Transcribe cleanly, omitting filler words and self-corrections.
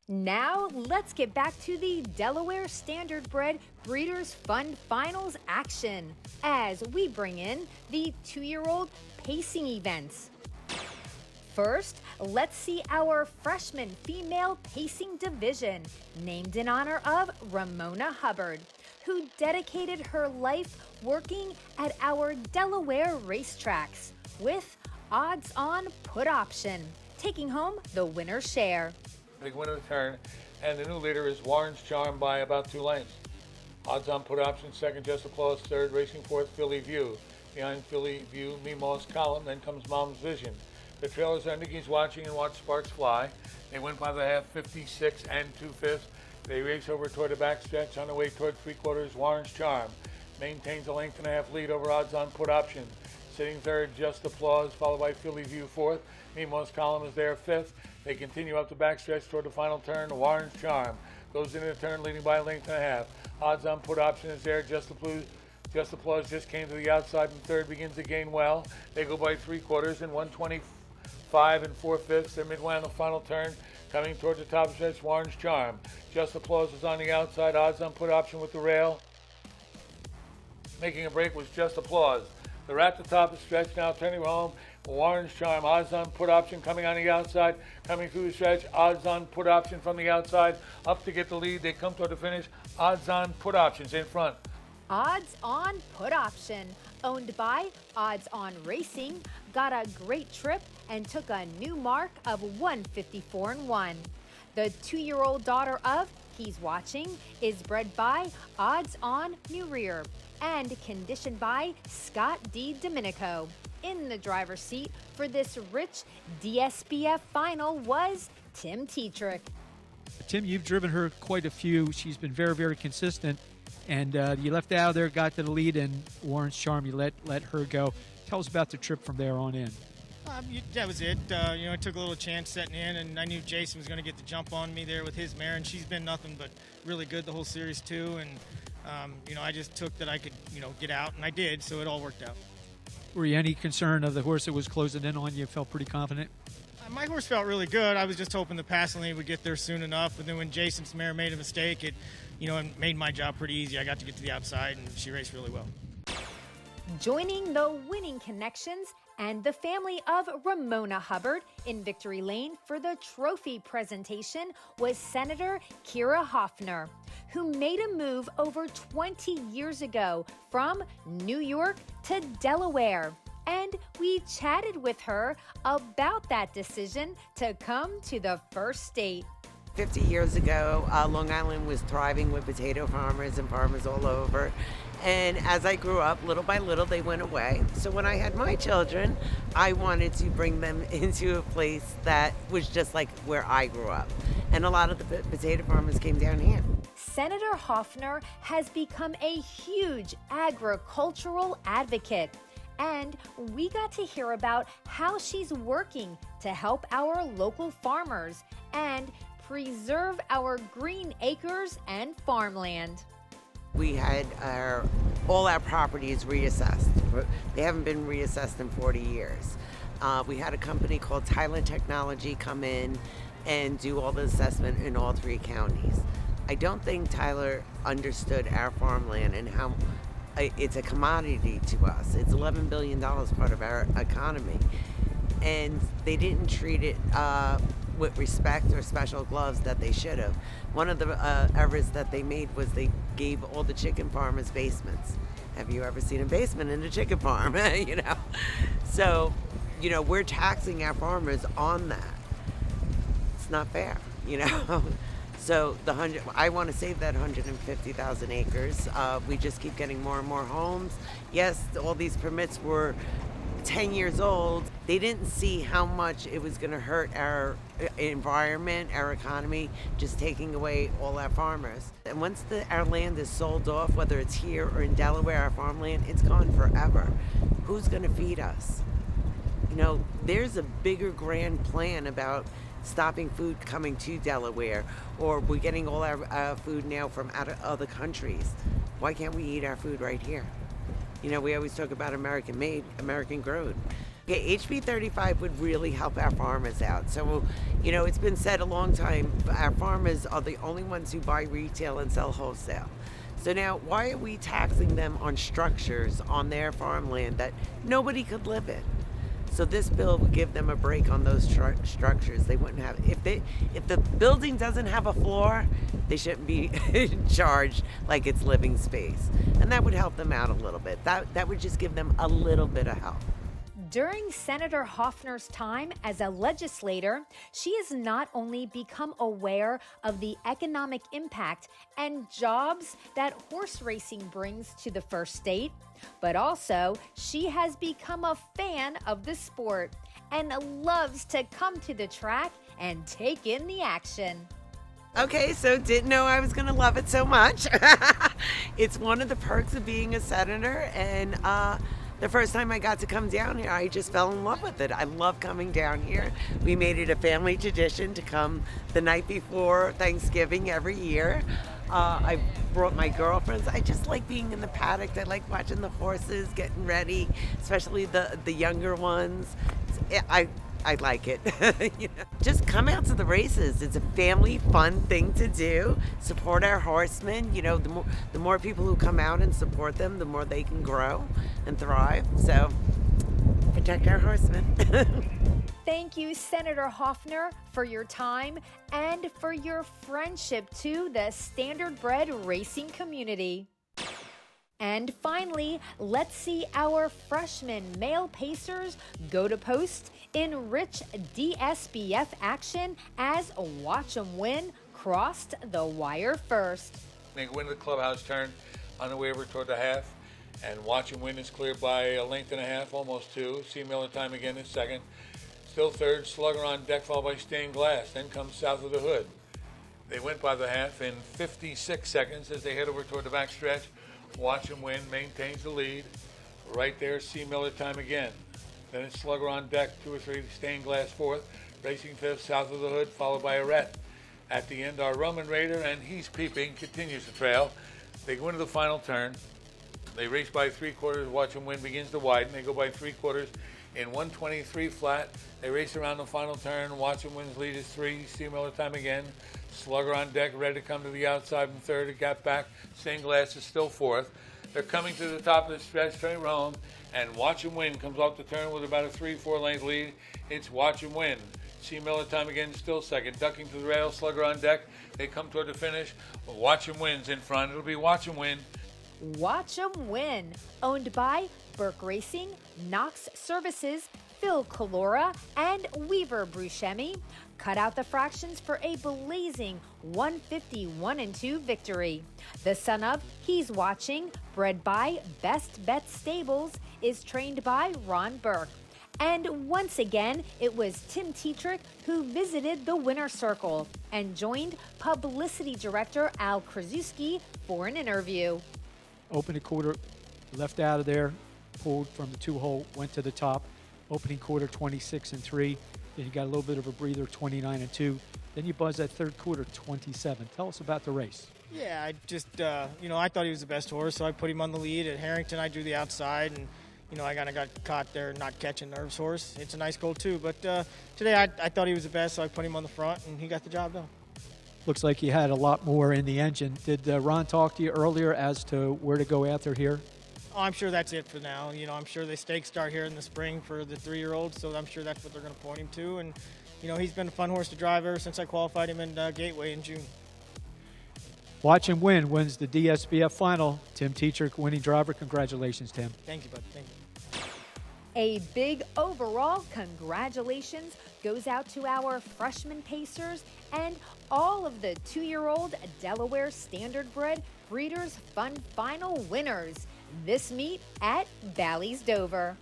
Now, let's get back to the Delaware Standardbred Breeders' Fund Finals action as we bring in the 2-year-old pacing events. First, let's see our freshman female pacing division, named in honor of Ramona Hubbard, who dedicated her life working at our Delaware racetracks with odds-on put option, taking home the winner's share. Big winner of the turn, and the new leader is Warren's Charm by about 2 lengths. Odds on put option second, Just Applause third, racing fourth, Philly View. Behind Philly View, Meemaw's Column, then comes Mom's Vision. The trailers are Nicky's Watching and Watch Sparks Fly. They went by the half, 56 and 2/5. They race over toward the backstretch. On the way toward 3/4, Warren's Charm maintains a length and a half lead over odds on put option. Sitting third, Just Applause, followed by Philly View fourth. Meemaw's Column is there fifth. They continue up the backstretch toward the final turn. Warren's Charm goes into the turn leading by a length and a half. Odds on put option is there. Just Applause just came to the outside and third, begins to gain well. They go by 3/4 and 125 and 4/5. They're midway on the final turn. Coming towards the top stretch, Warren's Charm. Just Applause is on the outside. Odds on put option with the rail. Making a break was Just Applause. They're at the top of the stretch now, turning home. Warren's Charm, odds on put option coming on the outside, coming through the stretch, odds on put option from the outside, up to get the lead. They come toward the finish, odds on put options in front. Odds on put option, owned by Odds on Racing, got a great trip and took a new mark of 154 and 1. The 2-year-old daughter of He's Watching is bred by Odds on New Rear and conditioned by Scott D. Domenico. In the driver's seat for this rich DSBF final was Tim Tetrick. Tim, you've driven her quite a few. She's been very, very consistent. And you left out there, got to the lead, and Warren's Charm, you let her go. Tell us about the trip from there on in. That was it. I took a little chance setting in, and I knew Jason was going to get the jump on me there with his mare, and she's been nothing but really good the whole series too. And I just took that I could, get out, and I did, so it all worked out. Were you any concern of the horse that was closing in on you? Felt pretty confident? My horse felt really good. I was just hoping the passing lane would get there soon enough, and then when Jason's mare made a mistake, it made my job pretty easy. I got to get to the outside, and she raced really well. Joining the winning connections and the family of Ramona Hubbard in Victory Lane for the trophy presentation was Senator Kyra Hoffner, who made a move over 20 years ago from New York to Delaware. And we chatted with her about that decision to come to the first state. 50 years ago, Long Island was thriving with potato farmers and farmers all over. And as I grew up, little by little, they went away. So when I had my children, I wanted to bring them into a place that was just like where I grew up. And a lot of the potato farmers came down here. Senator Hoffner has become a huge agricultural advocate. And we got to hear about how she's working to help our local farmers and preserve our green acres and farmland. We had all our properties reassessed. They haven't been reassessed in 40 years. We had a company called Tyler Technology come in and do all the assessment in all 3 counties. I don't think Tyler understood our farmland and how it's a commodity to us. It's $11 billion part of our economy. And they didn't treat it with respect or special gloves that they should have. One of the errors that they made was they gave all the chicken farmers basements. Have you ever seen a basement in a chicken farm? So, we're taxing our farmers on that. It's not fair, So I want to save that 150,000 acres. We just keep getting more and more homes. Yes, all these permits were 10 years old. They didn't see how much it was going to hurt our environment, our economy, just taking away all our farmers. And once our land is sold off, whether it's here or in Delaware, our farmland, it's gone forever. Who's going to feed us? There's a bigger grand plan about stopping food coming to Delaware, or we're getting all our food now from out of other countries. Why can't we eat our food right here? We always talk about American made, American grown. Okay, HB 35 would really help our farmers out. So, you know, it's been said a long time, our farmers are the only ones who buy retail and sell wholesale. So now, why are we taxing them on structures on their farmland that nobody could live in? So this bill would give them a break on those structures. They wouldn't have, if the building doesn't have a floor, they shouldn't be charged like it's living space. And that would help them out a little bit. That would just give them a little bit of help. During Senator Hoffner's time as a legislator, she has not only become aware of the economic impact and jobs that horse racing brings to the first state, but also she has become a fan of the sport and loves to come to the track and take in the action. Okay, so didn't know I was going to love it so much. It's one of the perks of being a senator, and the first time I got to come down here, I just fell in love with it. I love coming down here. We made it a family tradition to come the night before Thanksgiving every year. I brought my girlfriends. I just like being in the paddock. I like watching the horses getting ready, especially the younger ones. I like it. You know? Just come out to the races. It's a family fun thing to do. Support our horsemen. You know, the more people who come out and support them, the more they can grow and thrive. So protect our horsemen. Thank you, Senator Hoffner, for your time and for your friendship to the Standardbred racing community. And finally, let's see our freshman male pacers go to post in rich DSBF action as Watch 'em Win crossed the wire first. They win the clubhouse turn on the way over toward the half, and Watch 'em Win is cleared by a length and a half, almost two. C. Miller time again is second. Still third, Slugger on deck, followed by Stained Glass. Then comes South of the Hood. They went by the half in 56 seconds as they head over toward the back stretch. Watch 'em Win maintains the lead. Right there, C. Miller time again. Then it's Slugger on deck, 2 or 3, Stained Glass fourth. Racing fifth, South of the Hood, followed by Arette. At the end, our Roman Raider, and he's peeping, continues to trail. They go into the final turn. They race by 3/4. Watch 'em Win begins to widen. They go by 3/4 in 1:23 flat. They race around the final turn. Watch 'em Win's lead is 3. C. Miller time again. Slugger on deck, ready to come to the outside from third. It got back. Stained Glass is still fourth. They're coming to the top of the stretch, turning Rome, and Watch 'em Win comes off the turn with about a 3-4 length lead. It's Watch 'em Win. C. Miller time again, still second. Ducking to the rail, Slugger on deck. They come toward the finish. Watch 'em Win's in front. It'll be Watch 'em Win. Watch 'em Win, owned by Burke Racing, Knox Services, Phil Calora, and Weaver Bruchemi, cut out the fractions for a blazing 151-2 victory. The son of He's Watching, bred by Best Bet Stables, is trained by Ron Burke. And once again, it was Tim Tetrick who visited the winner's circle and joined publicity director Al Krasuski for an interview. Opening quarter, left out of there, pulled from the 2-hole, went to the top. Opening quarter, 26-3. Then you got a little bit of a breather, 29-2. Then you buzz that third quarter, 27. Tell us about the race. Yeah, I just, I thought he was the best horse, so I put him on the lead. At Harrington, I drew the outside, and, I kind of got caught there not catching Nerve's horse. It's a nice goal, too. But today I thought he was the best, so I put him on the front, and he got the job done. Looks like you had a lot more in the engine. Did Ron talk to you earlier as to where to go after here? Oh, I'm sure that's it for now. I'm sure the stakes start here in the spring for the 3-year-olds, so I'm sure that's what they're going to point him to. And, he's been a fun horse to drive ever since I qualified him in Gateway in June. Watch 'em Win wins the DSBF final. Tim Tetrick, winning driver. Congratulations, Tim. Thank you, bud. Thank you. A big overall congratulations goes out to our freshman pacers and all of the 2-year-old Delaware Standardbred Breeders' Fun Final winners. This meet at Bally's Dover.